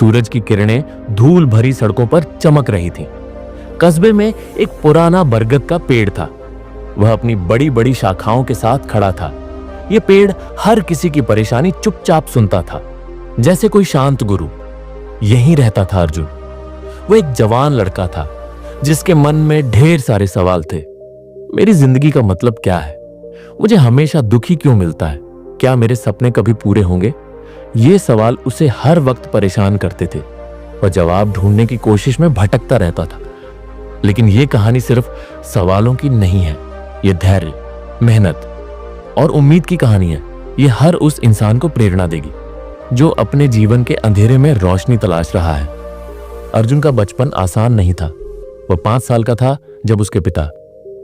सूरज की किरणें धूल भरी सड़कों पर चमक रही थीं। कस्बे में एक पुराना बरगद का पेड़ था। वह अपनी बड़ी बड़ी शाखाओं के साथ खड़ा था। यह पेड़ हर किसी की परेशानी चुपचाप सुनता था, जैसे कोई शांत गुरु। यहीं रहता था अर्जुन। वो एक जवान लड़का था जिसके मन में ढेर सारे सवाल थे। मेरी जिंदगी का मतलब क्या है? मुझे हमेशा दुखी क्यों मिलता है? क्या मेरे सपने कभी पूरे होंगे? ये सवाल उसे हर वक्त परेशान करते थे। वह जवाब ढूंढने की कोशिश में भटकता रहता था। लेकिन यह कहानी सिर्फ सवालों की नहीं है। यह धैर्य, मेहनत और उम्मीद की कहानी है। यह हर उस इंसान को प्रेरणा देगी जो अपने जीवन के अंधेरे में रोशनी तलाश रहा है। अर्जुन का बचपन आसान नहीं था। वह 5 साल का था जब उसके पिता,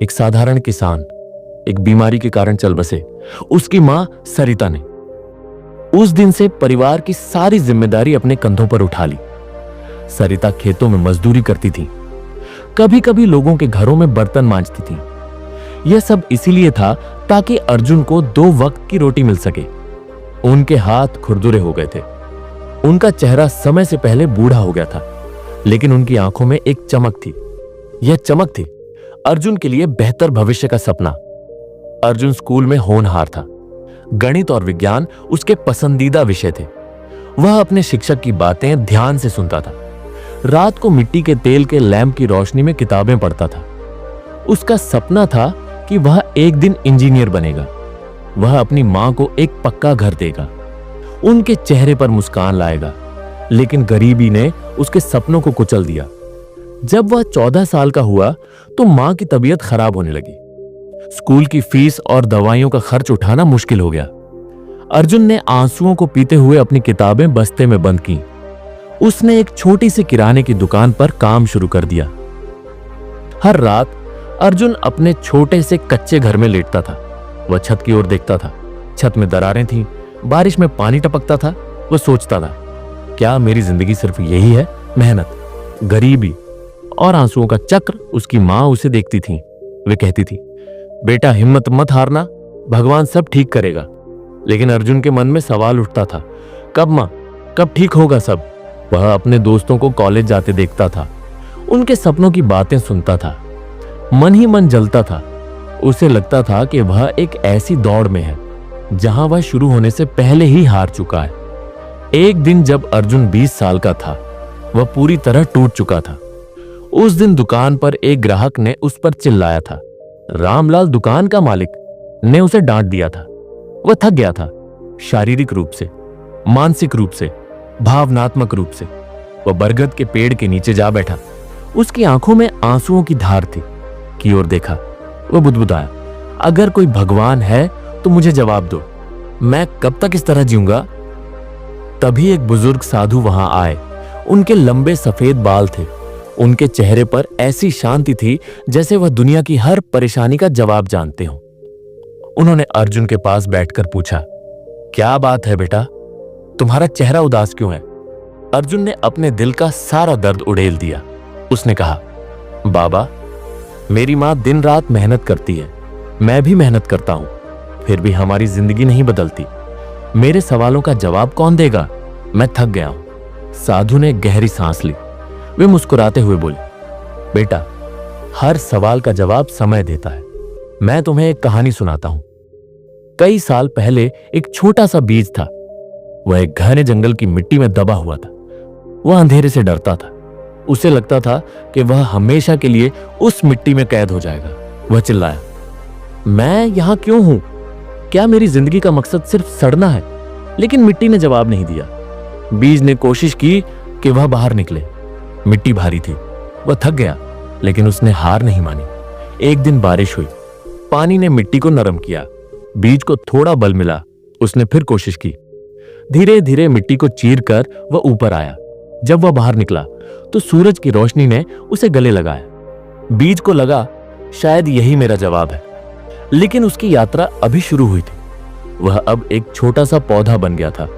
एक साधारण किसान, एक बीमारी के कारण चल बसे। उसकी मां सरिता ने उस दिन से परिवार की सारी जिम्मेदारी अपने कंधों पर उठा ली। सरिता खेतों में मजदूरी करती थी, कभी कभी लोगों के घरों में बर्तन मांजती थी। यह सब इसीलिए था ताकि अर्जुन को 2 वक्त की रोटी मिल सके। उनके हाथ खुरदुरे हो गए थे। उनका चेहरा समय से पहले बूढ़ा हो गया था, लेकिन उनकी आंखों में एक चमक थी। यह चमक थी अर्जुन के लिए बेहतर भविष्य का सपना। अर्जुन स्कूल में होनहार था। गणित और विज्ञान उसके पसंदीदा विषय थे। वह अपने शिक्षक की बातें ध्यान से सुनता था। रात को मिट्टी के तेल के लैंप की रोशनी में किताबें पढ़ता था। उसका सपना था कि वह एक दिन इंजीनियर बनेगा। वह अपनी मां को एक पक्का घर देगा, उनके चेहरे पर मुस्कान लाएगा। लेकिन गरीबी ने उसके सपनों को कुचल दिया। जब वह 14 साल का हुआ तो मां की तबीयत खराब होने लगी। स्कूल की फीस और दवाइयों का खर्च उठाना मुश्किल हो गया। अर्जुन ने आंसुओं को पीते हुए अपनी किताबें बस्ते में बंद की। उसने एक छोटी सी किराने की दुकान पर काम शुरू कर दिया। हर रात अर्जुन अपने छोटे से कच्चे घर में लेटता था। वह छत की ओर देखता था। छत में दरारें थीं, बारिश में पानी टपकता था। वह सोचता था, क्या मेरी जिंदगी सिर्फ यही है? मेहनत, गरीबी और आंसुओं का चक्र। उसकी मां उसे देखती थी। वे कहती थी, बेटा हिम्मत मत हारना, भगवान सब ठीक करेगा। लेकिन अर्जुन के मन में सवाल उठता था, कब मां, कब ठीक होगा सब? वह अपने दोस्तों को कॉलेज जाते देखता था, उनके सपनों की बातें सुनता था। मन ही मन जलता था। उसे लगता था कि वह एक ऐसी दौड़ में है जहां वह शुरू होने से पहले ही हार चुका है। एक दिन जब अर्जुन 20 साल का था, वह पूरी तरह टूट चुका था। उस दिन दुकान पर एक ग्राहक ने उस पर चिल्लाया था। रामलाल, दुकान का मालिक, ने उसे डांट दिया था। वह थक गया था, शारीरिक रूप से, मानसिक रूप से, भावनात्मक रूप से। वह बरगद के पेड़ के नीचे जा बैठा। उसकी आंखों में आंसुओं की धार थी। की ओर देखा। वह बुदबुदाया, अगर कोई भगवान है तो मुझे जवाब दो, मैं कब तक इस तरह जीऊंगा? तभी एक बुजुर्ग साधु वहां आए। उनके लंबे सफेद बाल थे। उनके चेहरे पर ऐसी शांति थी जैसे वह दुनिया की हर परेशानी का जवाब जानते हो। उन्होंने अर्जुन के पास बैठकर पूछा, क्या बात है बेटा, तुम्हारा चेहरा उदास क्यों है? अर्जुन ने अपने दिल का सारा दर्द उड़ेल दिया। उसने कहा, बाबा, मेरी मां दिन रात मेहनत करती है, मैं भी मेहनत करता हूं, फिर भी हमारी जिंदगी नहीं बदलती। मेरे सवालों का जवाब कौन देगा? मैं थक गया हूं। साधु ने गहरी सांस ली। वे मुस्कुराते हुए बोले, बेटा, हर सवाल का जवाब समय देता है। मैं तुम्हें एक कहानी सुनाता हूं। कई साल पहले एक छोटा सा बीज था। वह एक घने जंगल की मिट्टी में दबा हुआ था। वह अंधेरे से डरता था। उसे लगता था कि वह हमेशा के लिए उस मिट्टी में कैद हो जाएगा। वह चिल्लाया, मैं यहां क्यों हूं? क्या मेरी जिंदगी का मकसद सिर्फ सड़ना है? लेकिन मिट्टी ने जवाब नहीं दिया। बीज ने कोशिश की कि वह बाहर निकले। मिट्टी भारी थी। वह थक गया, लेकिन उसने हार नहीं मानी। एक दिन बारिश हुई। पानी ने मिट्टी को नरम किया। बीज को थोड़ा बल मिला। उसने फिर कोशिश की। धीरे धीरे मिट्टी को चीरकर वह ऊपर आया। जब वह बाहर निकला तो सूरज की रोशनी ने उसे गले लगाया। बीज को लगा, शायद यही मेरा जवाब है। लेकिन उसकी यात्रा अभी शुरू हुई थी। वह अब एक छोटा सा पौधा बन गया था।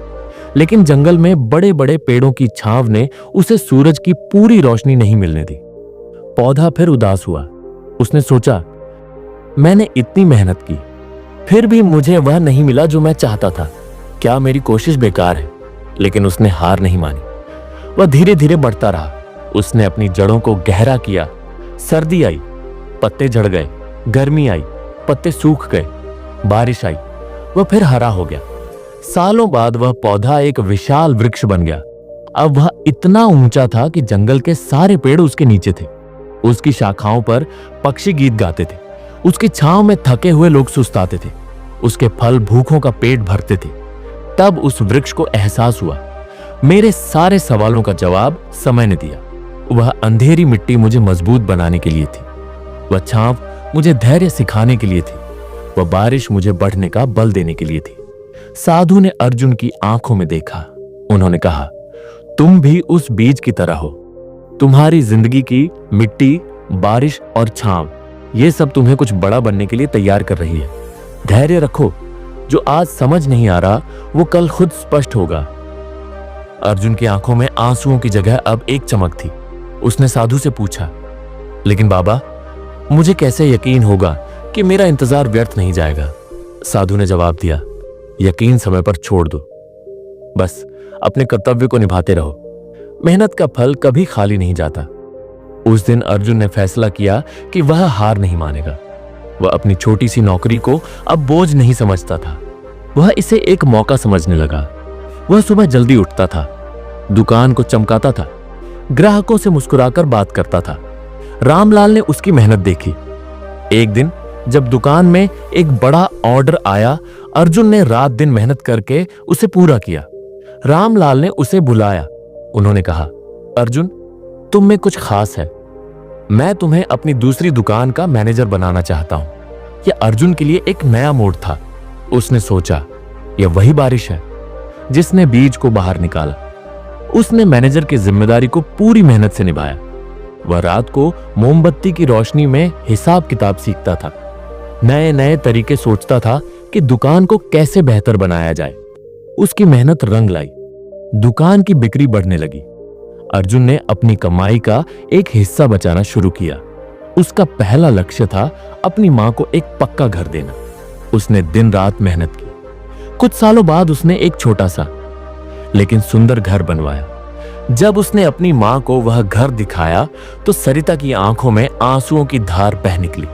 लेकिन जंगल में बड़े बड़े पेड़ों की छांव ने उसे सूरज की पूरी रोशनी नहीं मिलने दी। पौधा फिर उदास हुआ। उसने सोचा, मैंने इतनी मेहनत की, फिर भी मुझे वह नहीं मिला जो मैं चाहता था। क्या मेरी कोशिश बेकार है? लेकिन उसने हार नहीं मानी। वह धीरे धीरे बढ़ता रहा। उसने अपनी जड़ों को गहरा किया। सर्दी आई, पत्ते झड़ गए, गर्मी आई, पत्ते सूख गए, बारिश आई, वह फिर हरा हो गया। सालों बाद वह पौधा एक विशाल वृक्ष बन गया। अब वह इतना ऊंचा था कि जंगल के सारे पेड़ उसके नीचे थे। उसकी शाखाओं पर पक्षी गीत गाते थे। उसकी छांव में थके हुए लोग सुस्ताते थे। उसके फल भूखों का पेट भरते थे। तब उस वृक्ष को एहसास हुआ, मेरे सारे सवालों का जवाब समय ने दिया। वह अंधेरी मिट्टी मुझे मजबूत बनाने के लिए थी। वह छांव मुझे धैर्य सिखाने के लिए थी। वह बारिश मुझे बढ़ने का बल देने के लिए थी। साधु ने अर्जुन की आंखों में देखा। उन्होंने कहा, तुम भी उस बीज की तरह हो। तुम्हारी जिंदगी की मिट्टी, बारिश और छांव, ये सब तुम्हें कुछ बड़ा बनने के लिए तैयार कर रही है। धैर्य रखो। जो आज समझ नहीं आ रहा वो कल खुद स्पष्ट होगा। अर्जुन की आंखों में आंसुओं की जगह अब एक चमक थी। उसने साधु से पूछा, लेकिन बाबा, मुझे कैसे यकीन होगा कि मेरा इंतजार व्यर्थ नहीं जाएगा? साधु ने जवाब दिया, यकीन समय पर छोड़ दो। बस अपने कर्तव्य को निभाते रहो। मेहनत का फल कभी खाली नहीं जाता। उस दिन अर्जुन ने फैसला किया कि वह हार नहीं मानेगा। वह अपनी छोटी सी नौकरी को अब बोझ नहीं समझता था। वह इसे एक मौका समझने लगा। वह सुबह जल्दी उठता था, दुकान को चमकाता था, ग्राहकों से मुस्कुराकर बात करता था। रामलाल ने उसकी मेहनत देखी। एक दिन जब दुकान में एक बड़ा ऑर्डर आया, अर्जुन ने रात दिन मेहनत करके उसे पूरा किया। रामलाल ने उसे बुलाया। उन्होंने कहा, अर्जुन, तुम में कुछ खास है। मैं तुम्हें अपनी दूसरी दुकान का मैनेजर बनाना चाहता हूं। यह अर्जुन के लिए एक नया मोड़ था। उसने सोचा, यह वही बारिश है जिसने बीज को बाहर निकाला। उसने मैनेजर की जिम्मेदारी को पूरी मेहनत से निभाया। वह रात को मोमबत्ती की रोशनी में हिसाब किताब सीखता था। नए नए तरीके सोचता था कि दुकान को कैसे बेहतर बनाया जाए। उसकी मेहनत रंग लाई। दुकान की बिक्री बढ़ने लगी। अर्जुन ने अपनी कमाई का एक हिस्सा बचाना शुरू किया। उसका पहला लक्ष्य था अपनी मां को एक पक्का घर देना। उसने दिन रात मेहनत की। कुछ सालों बाद उसने एक छोटा सा लेकिन सुंदर घर बनवाया। जब उसने अपनी मां को वह घर दिखाया तो सरिता की आंखों में आंसुओं की धार बह निकली।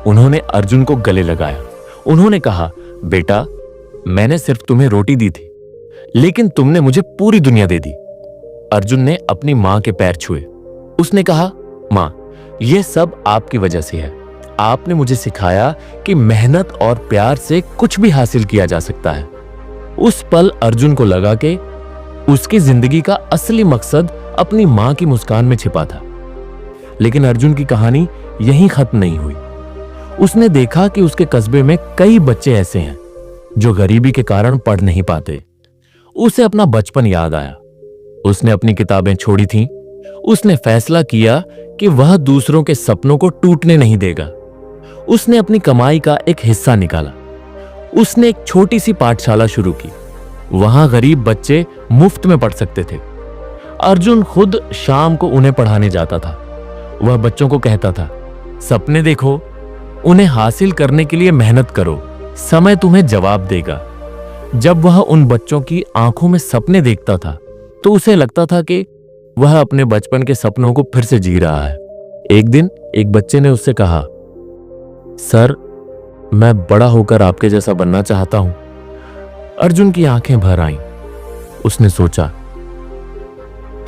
उन्होंने अर्जुन को गले लगाया। उन्होंने कहा, बेटा, मैंने सिर्फ तुम्हें रोटी दी थी, लेकिन तुमने मुझे पूरी दुनिया दे दी। अर्जुन ने अपनी मां के पैर छुए। उसने कहा, मां, यह सब आपकी वजह से है। आपने मुझे सिखाया कि मेहनत और प्यार से कुछ भी हासिल किया जा सकता है। उस पल अर्जुन को लगा कि उसकी जिंदगी का असली मकसद अपनी मां की मुस्कान में छिपा था। लेकिन अर्जुन की कहानी यहीं खत्म नहीं हुई। उसने देखा कि उसके कस्बे में कई बच्चे ऐसे हैं जो गरीबी के कारण पढ़ नहीं पाते। उसे अपना बचपन याद आया। उसने अपनी किताबें छोड़ी थीं। उसने फैसला किया कि वह दूसरों के सपनों को टूटने नहीं देगा। उसने अपनी कमाई का एक हिस्सा निकाला। उसने एक छोटी सी पाठशाला शुरू की। वहां गरीब बच्चे मुफ्त में पढ़ सकते थे। अर्जुन खुद शाम को उन्हें पढ़ाने जाता था। वह बच्चों को कहता था, सपने देखो, उन्हें हासिल करने के लिए मेहनत करो, समय तुम्हें जवाब देगा। जब वह उन बच्चों की आंखों में सपने देखता था तो उसे लगता था कि वह अपने बचपन के सपनों को फिर से जी रहा है। एक दिन एक बच्चे ने उससे कहा, सर, मैं बड़ा होकर आपके जैसा बनना चाहता हूं। अर्जुन की आंखें भर आईं। उसने सोचा,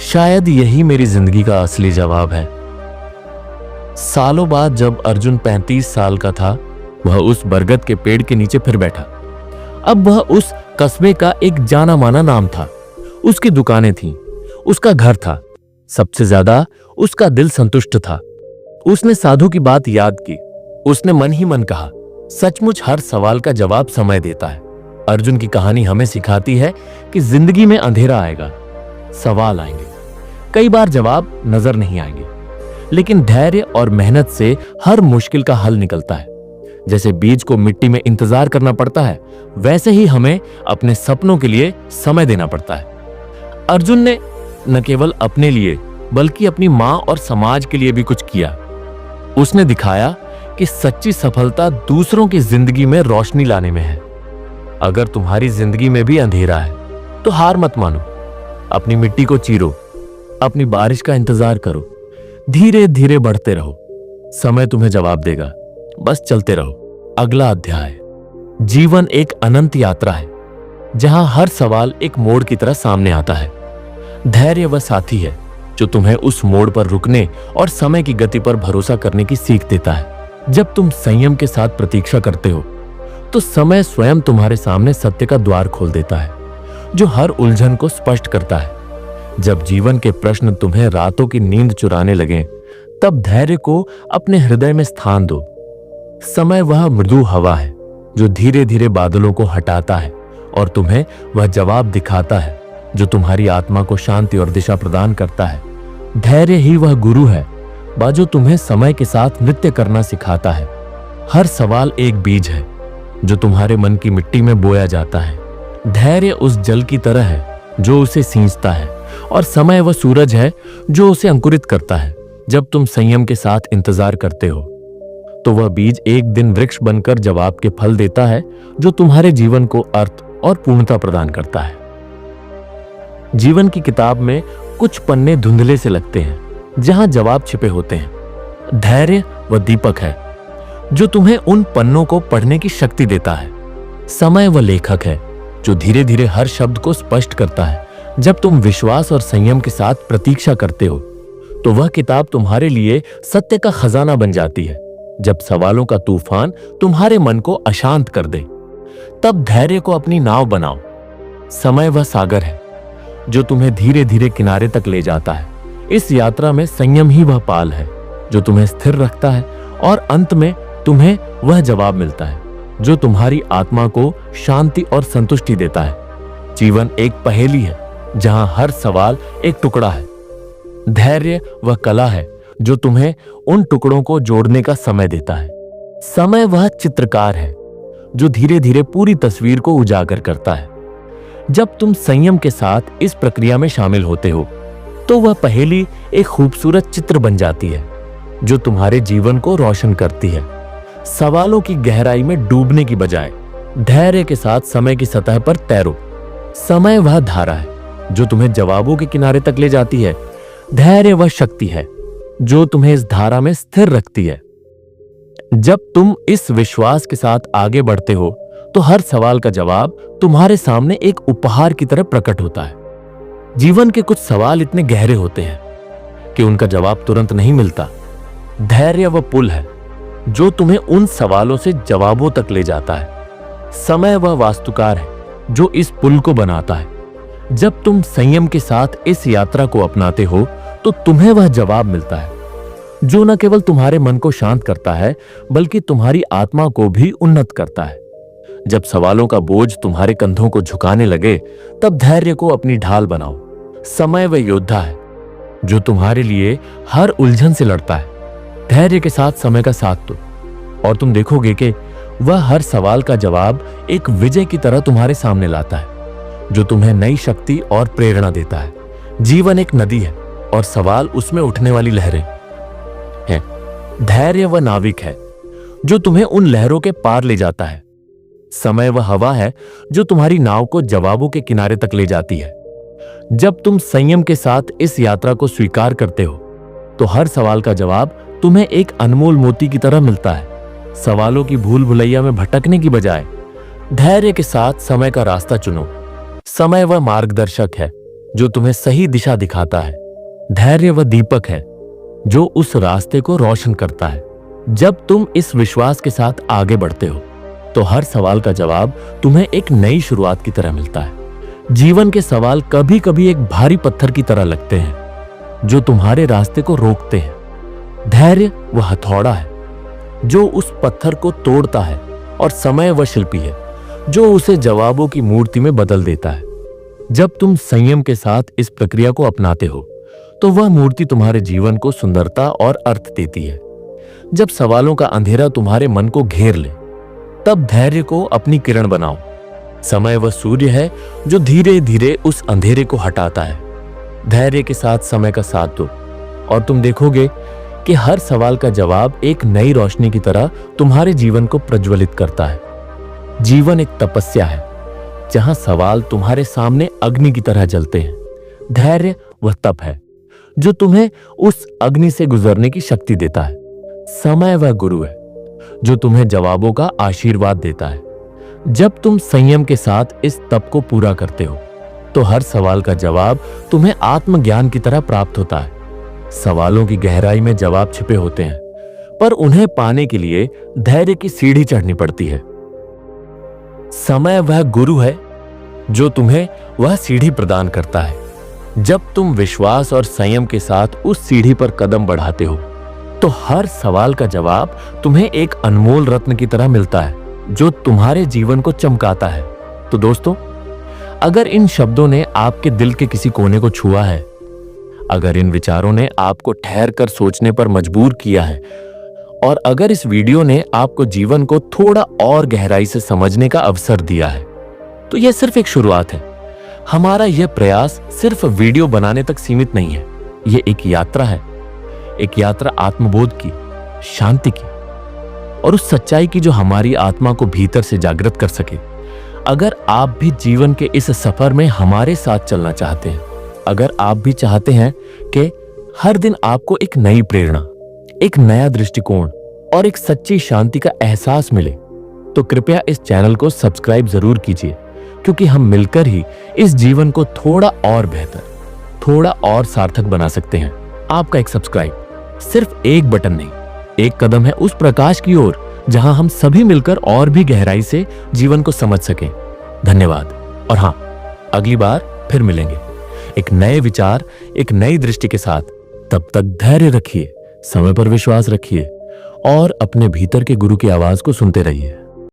शायद यही मेरी जिंदगी का असली जवाब है। सालों बाद जब अर्जुन 35 साल का था, वह उस बरगद के पेड़ के नीचे फिर बैठा। अब वह उस कस्बे का एक जाना माना नाम था। उसकी दुकानें थीं, उसका घर था। सबसे ज्यादा उसका दिल संतुष्ट था। उसने साधु की बात याद की। उसने मन ही मन कहा, सचमुच हर सवाल का जवाब समय देता है। अर्जुन की कहानी हमें सिखाती है कि जिंदगी में अंधेरा आएगा, सवाल आएंगे, कई बार जवाब नजर नहीं आएंगे, लेकिन धैर्य और मेहनत से हर मुश्किल का हल निकलता है। जैसे बीज को मिट्टी में इंतजार करना पड़ता है, वैसे ही हमें अपने सपनों के लिए समय देना पड़ता है। अर्जुन ने न केवल अपने लिए बल्कि अपनी मां और समाज के लिए भी कुछ किया। उसने दिखाया कि सच्ची सफलता दूसरों की जिंदगी में रोशनी लाने में है। अगर तुम्हारी जिंदगी में भी अंधेरा है तो हार मत मानो। अपनी मिट्टी को चीरो, अपनी बारिश का इंतजार करो, धीरे धीरे बढ़ते रहो, समय तुम्हें जवाब देगा, बस चलते रहो। अगला अध्याय। जीवन एक अनंत यात्रा है जहां हर सवाल एक मोड़ की तरह सामने आता है। धैर्य वह साथी है जो तुम्हें उस मोड़ पर रुकने और समय की गति पर भरोसा करने की सीख देता है। जब तुम संयम के साथ प्रतीक्षा करते हो तो समय स्वयं तुम्हारे सामने सत्य का द्वार खोल देता है, जो हर उलझन को स्पष्ट करता है। जब जीवन के प्रश्न तुम्हें रातों की नींद चुराने लगे, तब धैर्य को अपने हृदय में स्थान दो। समय वह मृदु हवा है जो धीरे धीरे बादलों को हटाता है और तुम्हें वह जवाब दिखाता है जो तुम्हारी आत्मा को शांति और दिशा प्रदान करता है। धैर्य ही वह गुरु है जो तुम्हें समय के साथ नृत्य करना सिखाता है। हर सवाल एक बीज है जो तुम्हारे मन की मिट्टी में बोया जाता है। धैर्य उस जल की तरह है जो उसे सींचता है, और समय वह सूरज है जो उसे अंकुरित करता है। जब तुम संयम के साथ इंतजार करते हो तो वह बीज एक दिन वृक्ष बनकर जवाब के फल देता है, जो तुम्हारे जीवन को अर्थ और पूर्णता प्रदान करता है। जीवन की किताब में कुछ पन्ने धुंधले से लगते हैं जहां जवाब छिपे होते हैं। धैर्य वह दीपक है जो तुम्हें उन पन्नों को पढ़ने की शक्ति देता है। समय वह लेखक है जो धीरे धीरे हर शब्द को स्पष्ट करता है। जब तुम विश्वास और संयम के साथ प्रतीक्षा करते हो तो वह किताब तुम्हारे लिए सत्य का खजाना बन जाती है। जब सवालों का तूफान तुम्हारे मन को अशांत कर दे, तब धैर्य को अपनी नाव बनाओ। समय वह सागर है जो तुम्हें धीरे धीरे किनारे तक ले जाता है। इस यात्रा में संयम ही वह पाल है जो तुम्हें स्थिर रखता है, और अंत में तुम्हें वह जवाब मिलता है जो तुम्हारी आत्मा को शांति और संतुष्टि देता है। जीवन एक पहेली है जहां हर सवाल एक टुकड़ा है। धैर्य वह कला है जो तुम्हें उन टुकड़ों को जोड़ने का समय देता है। समय वह चित्रकार है जो धीरे धीरे पूरी तस्वीर को उजागर करता है। जब तुम संयम के साथ इस प्रक्रिया में शामिल होते हो तो वह पहेली एक खूबसूरत चित्र बन जाती है जो तुम्हारे जीवन को रोशन करती है। सवालों की गहराई में डूबने की बजाय धैर्य के साथ समय की सतह पर तैरो। समय वह धारा है जो तुम्हें जवाबों के किनारे तक ले जाती है। धैर्य वह शक्ति है जो तुम्हें इस धारा में स्थिर रखती है। जब तुम इस विश्वास के साथ आगे बढ़ते हो तो हर सवाल का जवाब तुम्हारे सामने एक उपहार की तरह प्रकट होता है। जीवन के कुछ सवाल इतने गहरे होते हैं कि उनका जवाब तुरंत नहीं मिलता। धैर्य वह पुल है जो तुम्हें उन सवालों से जवाबों तक ले जाता है। समय वह वास्तुकार है जो इस पुल को बनाता है। जब तुम संयम के साथ इस यात्रा को अपनाते हो तो तुम्हें वह जवाब मिलता है जो न केवल तुम्हारे मन को शांत करता है बल्कि तुम्हारी आत्मा को भी उन्नत करता है। जब सवालों का बोझ तुम्हारे कंधों को झुकाने लगे, तब धैर्य को अपनी ढाल बनाओ। समय वह योद्धा है जो तुम्हारे लिए हर उलझन से लड़ता है। धैर्य के साथ समय का साथ दो और तुम देखोगे कि वह हर सवाल का जवाब एक विजय की तरह तुम्हारे सामने लाता है, जो तुम्हें नई शक्ति और प्रेरणा देता है। जीवन एक नदी है और सवाल उसमें उठने वाली लहरें हैं। धैर्य वह नाविक है जो तुम्हें उन लहरों के पार ले जाता है। समय वह हवा है जो तुम्हारी नाव को जवाबों के किनारे तक ले जाती है। जब तुम संयम के साथ इस यात्रा को स्वीकार करते हो तो हर सवाल का जवाब तुम्हें एक अनमोल मोती की तरह मिलता है। सवालों की भूल भुलैया में भटकने की बजाय धैर्य के साथ समय का रास्ता चुनो। समय वह मार्गदर्शक है जो तुम्हें सही दिशा दिखाता है। धैर्य वह दीपक है जो उस रास्ते को रोशन करता है। जब तुम इस विश्वास के साथ आगे बढ़ते हो तो हर सवाल का जवाब तुम्हें एक नई शुरुआत की तरह मिलता है। जीवन के सवाल कभी कभी एक भारी पत्थर की तरह लगते हैं जो तुम्हारे रास्ते को रोकते हैं। धैर्य वह हथौड़ा है जो उस पत्थर को तोड़ता है, और समय वह शिल्पी है जो उसे जवाबों की मूर्ति में बदल देता है। जब तुम संयम के साथ इस प्रक्रिया को अपनाते हो तो वह मूर्ति तुम्हारे जीवन को सुंदरता और अर्थ देती है। जब सवालों का अंधेरा तुम्हारे मन को घेर ले, तब धैर्य को अपनी किरण बनाओ। समय वह सूर्य है जो धीरे धीरे उस अंधेरे को हटाता है। धैर्य के साथ समय का साथ दो और तुम देखोगे कि हर सवाल का जवाब एक नई रोशनी की तरह तुम्हारे जीवन को प्रज्वलित करता है। जीवन एक तपस्या है जहां सवाल तुम्हारे सामने अग्नि की तरह जलते हैं। धैर्य वह तप है जो तुम्हें उस अग्नि से गुजरने की शक्ति देता है। समय वह गुरु है जो तुम्हें जवाबों का आशीर्वाद देता है। जब तुम संयम के साथ इस तप को पूरा करते हो तो हर सवाल का जवाब तुम्हें आत्मज्ञान की तरह प्राप्त होता है। सवालों की गहराई में जवाब छिपे होते हैं, पर उन्हें पाने के लिए धैर्य की सीढ़ी चढ़नी पड़ती है। समय वह गुरु है जो तुम्हें वह सीढ़ी प्रदान करता है। जब तुम विश्वास और संयम के साथ उस सीढ़ी पर कदम बढ़ाते हो तो हर सवाल का जवाब तुम्हें एक अनमोल रत्न की तरह मिलता है जो तुम्हारे जीवन को चमकाता है। तो दोस्तों, अगर इन शब्दों ने आपके दिल के किसी कोने को छुआ है, अगर इन विचारों ने आपको ठहर कर सोचने पर मजबूर किया है, और अगर इस वीडियो ने आपको जीवन को थोड़ा और गहराई से समझने का अवसर दिया है, तो यह सिर्फ एक शुरुआत है। हमारा यह प्रयास सिर्फ वीडियो बनाने तक सीमित नहीं है। यह एक यात्रा है, एक यात्रा आत्मबोध की, शांति की और उस सच्चाई की जो हमारी आत्मा को भीतर से जागृत कर सके। अगर आप भी जीवन के इस सफर में हमारे साथ चलना चाहते हैं, अगर आप भी चाहते हैं कि हर दिन आपको एक नई प्रेरणा, एक नया दृष्टिकोण और एक सच्ची शांति का एहसास मिले, तो कृपया इस चैनल को सब्सक्राइब जरूर कीजिए, क्योंकि हम मिलकर ही इस जीवन को थोड़ा और बेहतर, थोड़ा और सार्थक बना सकते हैं। आपका एक सब्सक्राइब सिर्फ एक बटन नहीं, एक कदम है उस प्रकाश की ओर जहां हम सभी मिलकर और भी गहराई से जीवन को समझ सकें। धन्यवाद। और हां, अगली बार फिर मिलेंगे एक नए विचार, एक नई दृष्टि के साथ। तब तक धैर्य रखिए, समय पर विश्वास रखिए और अपने भीतर के गुरु की आवाज को सुनते रहिए।